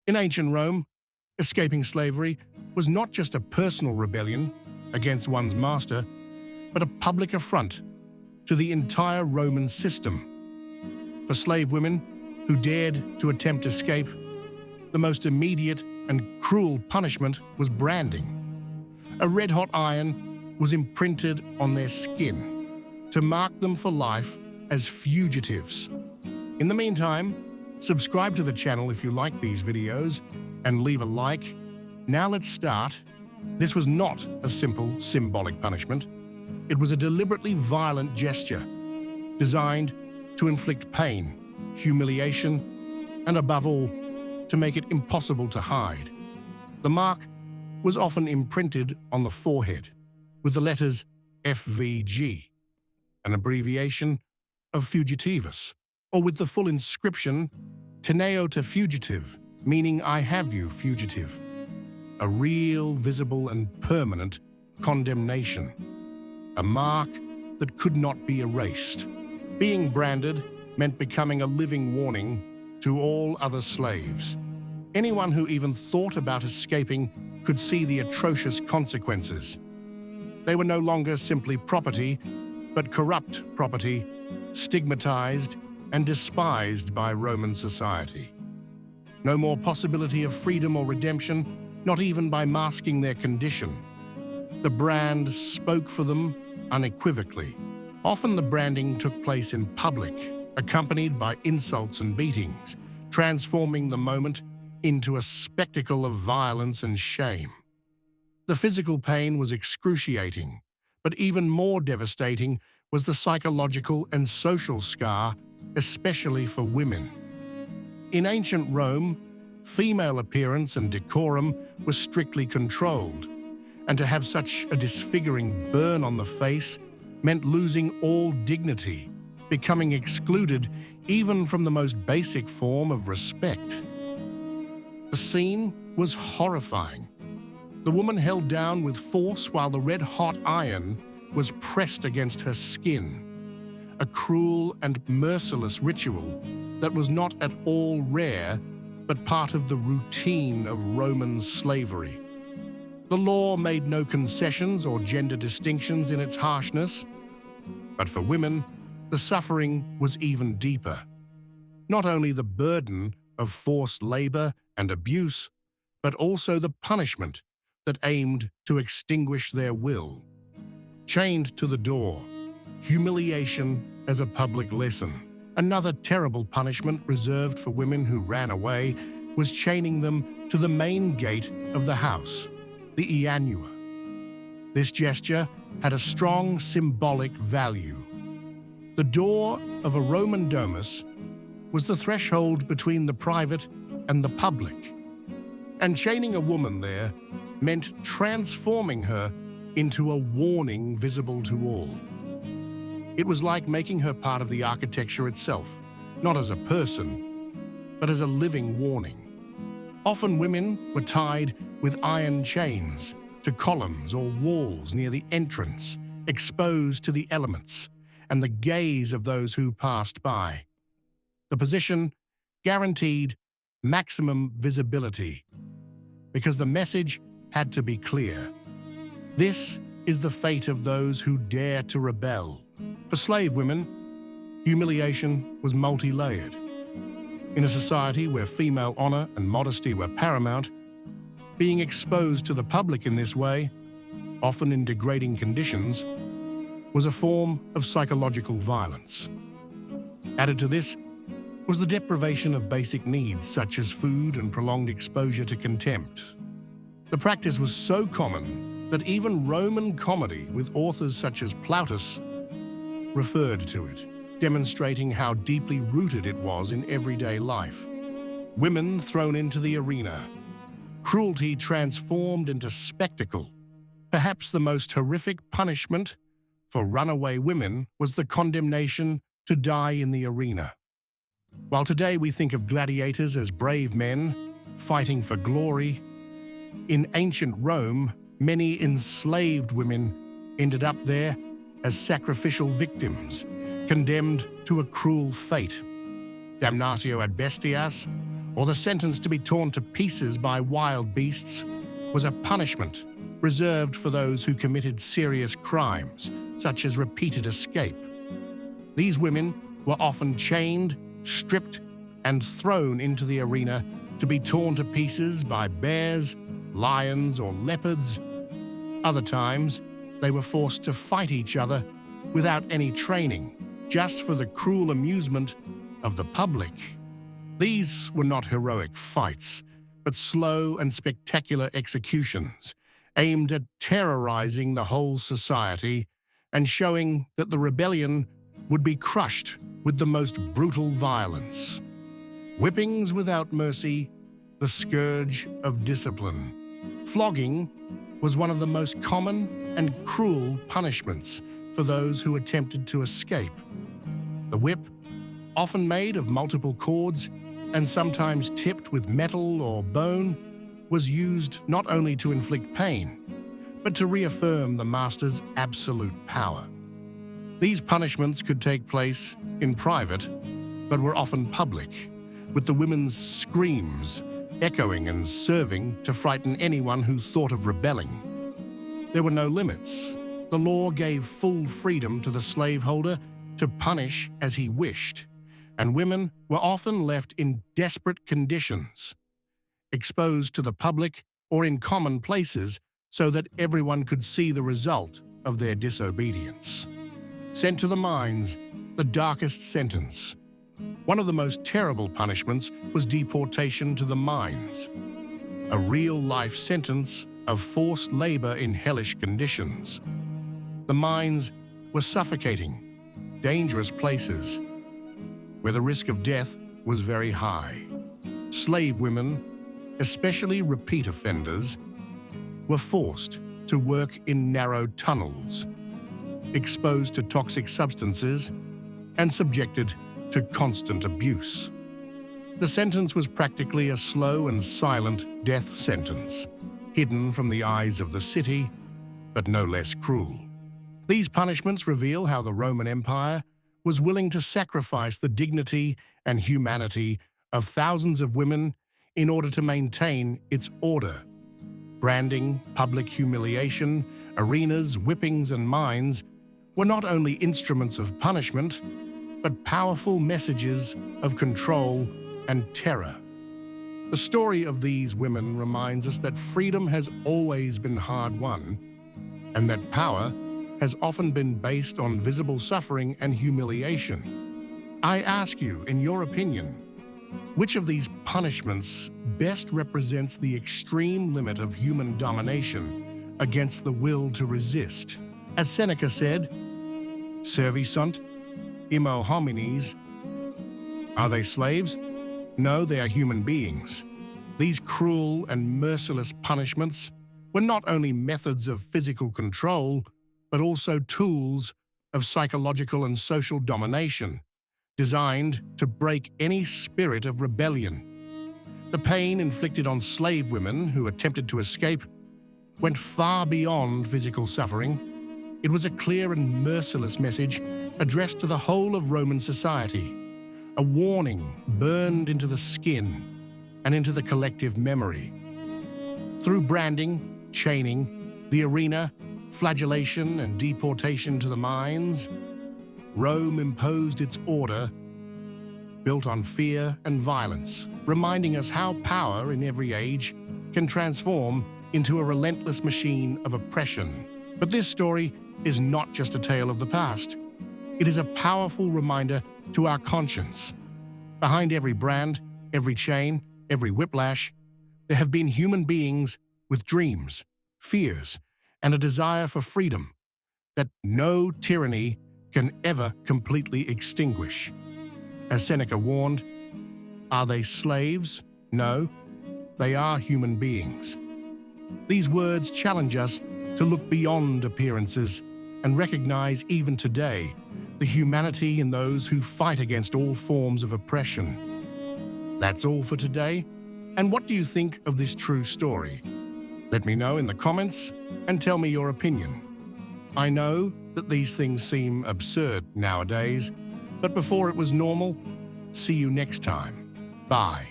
In ancient Rome, escaping slavery was not just a personal rebellion against one's master, but a public affront to the entire Roman system. For slave women who dared to attempt escape, the most immediate and cruel punishment was branding. A red-hot iron was imprinted on their skin to mark them for life as fugitives. In the meantime, subscribe to the channel if you like these videos and leave a like. Now let's start. This was not a simple symbolic punishment. It was a deliberately violent gesture designed to inflict pain, humiliation, and above all, to make it impossible to hide. The mark was often imprinted on the forehead with the letters FVG, an abbreviation of fugitivus, or with the full inscription Teneo te fugitive, meaning I have you, fugitive. A real, visible, and permanent condemnation. A mark that could not be erased. Being branded meant becoming a living warning to all other slaves. Anyone who even thought about escaping could see the atrocious consequences. They were no longer simply property, but corrupt property, stigmatized and despised by Roman society. No more possibility of freedom or redemption, not even by masking their condition. The brand spoke for them unequivocally. Often the branding took place in public, accompanied by insults and beatings, transforming the moment into a spectacle of violence and shame. The physical pain was excruciating, but even more devastating was the psychological and social scar, especially for women. In ancient Rome, female appearance and decorum were strictly controlled, and to have such a disfiguring burn on the face meant losing all dignity, becoming excluded even from the most basic form of respect. The scene was horrifying. The woman held down with force while the red-hot iron was pressed against her skin. A cruel and merciless ritual that was not at all rare, but part of the routine of Roman slavery. The law made no concessions or gender distinctions in its harshness, but for women, the suffering was even deeper. Not only the burden of forced labor and abuse, but also the punishment that aimed to extinguish their will. Chained to the door, humiliation as a public lesson. Another terrible punishment reserved for women who ran away was chaining them to the main gate of the house, the Iannua. This gesture had a strong symbolic value. The door of a Roman domus was the threshold between the private and the public, and chaining a woman there meant transforming her into a warning visible to all. It was like making her part of the architecture itself, not as a person, but as a living warning. Often women were tied with iron chains to columns or walls near the entrance, exposed to the elements and the gaze of those who passed by. The position guaranteed maximum visibility, because the message had to be clear. This is the fate of those who dare to rebel. For slave women, humiliation was multi-layered. In a society where female honor and modesty were paramount, being exposed to the public in this way, often in degrading conditions, was a form of psychological violence. Added to this was the deprivation of basic needs such as food and prolonged exposure to contempt. The practice was so common that even Roman comedy, with authors such as Plautus, referred to it, demonstrating how deeply rooted it was in everyday life. Women thrown into the arena, cruelty transformed into spectacle. Perhaps the most horrific punishment for runaway women was the condemnation to die in the arena. While today we think of gladiators as brave men fighting for glory, in ancient Rome, many enslaved women ended up there as sacrificial victims, condemned to a cruel fate. Damnatio ad bestias, or the sentence to be torn to pieces by wild beasts was a punishment reserved for those who committed serious crimes, such as repeated escape. These women were often chained, stripped, and thrown into the arena to be torn to pieces by bears, lions, or leopards. Other times, they were forced to fight each other without any training, just for the cruel amusement of the public. These were not heroic fights, but slow and spectacular executions aimed at terrorizing the whole society and showing that the rebellion would be crushed with the most brutal violence. Whippings without mercy, the scourge of discipline. Flogging was one of the most common and cruel punishments for those who attempted to escape. The whip, often made of multiple cords and sometimes tipped with metal or bone, was used not only to inflict pain, but to reaffirm the master's absolute power. These punishments could take place in private, but were often public, with the women's screams echoing and serving to frighten anyone who thought of rebelling. There were no limits. The law gave full freedom to the slaveholder to punish as he wished, and women were often left in desperate conditions, exposed to the public or in common places so that everyone could see the result of their disobedience. Sent to the mines, the darkest sentence. One of the most terrible punishments was deportation to the mines, a real-life sentence of forced labor in hellish conditions. The mines were suffocating, dangerous places where the risk of death was very high. Slave women, especially repeat offenders, were forced to work in narrow tunnels, exposed to toxic substances, and subjected to constant abuse. The sentence was practically a slow and silent death sentence, hidden from the eyes of the city, but no less cruel. These punishments reveal how the Roman Empire was willing to sacrifice the dignity and humanity of thousands of women in order to maintain its order. Branding, public humiliation, arenas, whippings, and mines were not only instruments of punishment, but powerful messages of control and terror. The story of these women reminds us that freedom has always been hard-won, and that power has often been based on visible suffering and humiliation. I ask you, in your opinion, which of these punishments best represents the extreme limit of human domination against the will to resist? As Seneca said, "Servi sunt, immo homines." Are they slaves? No, they are human beings. These cruel and merciless punishments were not only methods of physical control, but also tools of psychological and social domination, designed to break any spirit of rebellion. The pain inflicted on slave women who attempted to escape went far beyond physical suffering. It was a clear and merciless message addressed to the whole of Roman society, a warning burned into the skin and into the collective memory. Through branding, chaining, the arena, flagellation, and deportation to the mines, Rome imposed its order built on fear and violence, reminding us how power in every age can transform into a relentless machine of oppression. But this story is not just a tale of the past. It is a powerful reminder to our conscience. Behind every brand, every chain, every whiplash, there have been human beings with dreams, fears, and a desire for freedom that no tyranny can ever completely extinguish. As Seneca warned, are they slaves? No, they are human beings. These words challenge us to look beyond appearances and recognize even today the humanity in those who fight against all forms of oppression. That's all for today. And what do you think of this true story? Let me know in the comments and tell me your opinion. I know that these things seem absurd nowadays, but before it was normal. See you next time. Bye.